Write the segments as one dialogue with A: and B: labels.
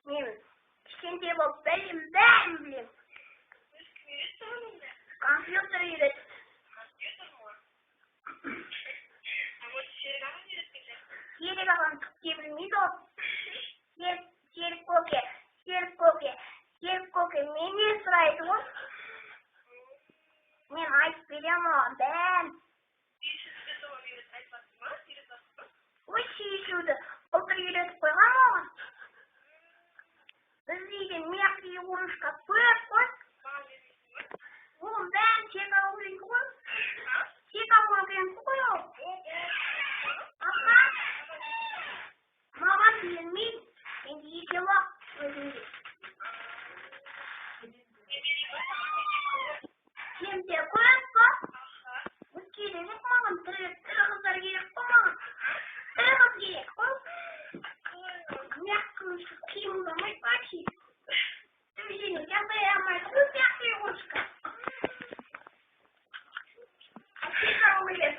A: мен кішкентай болып бәрін білем. Компьютер үйретті. Серік ағам түкте білмейді ол. Серік көке менен сұрайды ғой. Мен айтып берем оған бәрін. Ой, шешуді былтыр үйретіп қойған оған. Біз үйден мияқты ойыншыққа көп қой. Оған бәрін тек алып ғой. Тек алып ғой ол. Маған бермейді. Енді ете уақыт өзімде. Сенде көп қой. Бұл керек маған тірі қыздар керек қой маған. Тірі қыз керек қой. Мияқты ойыншық қимылдамай вообще. Төбесіне жағдай алмайды ғой мияқты ойыншыққа. Тек алып береді.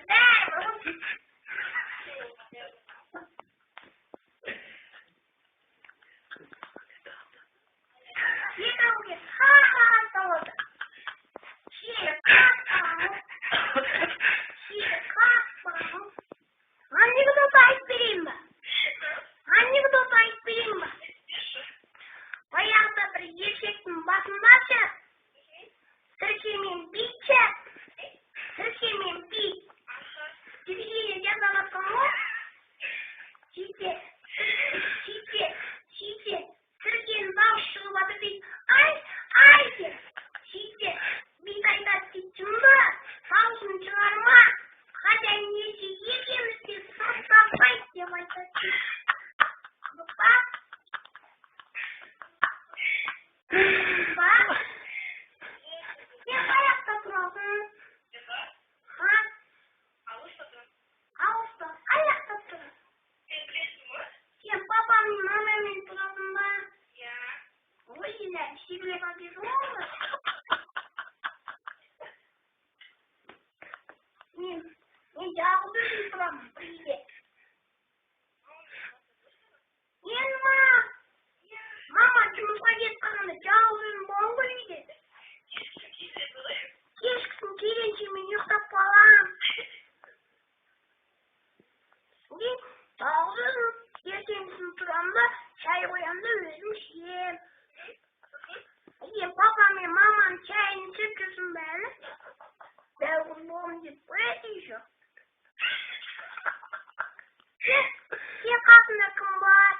A: Мен жалғыз өзім тұрамын үйде. Мама жұмысқа кетіп қалғанда жалғыз өзім боламын ғой үйде. Кешкісін келгенше мен ұйықтап қаламын. Жалғыз өзім ертеңгісін тұрамын да шай қоямын да өзім ішемін. Папа мен маманың шайын ішіп жүрсін бәрі. Жалғыз боламын деп қояды еще. Сен қасында кім бар?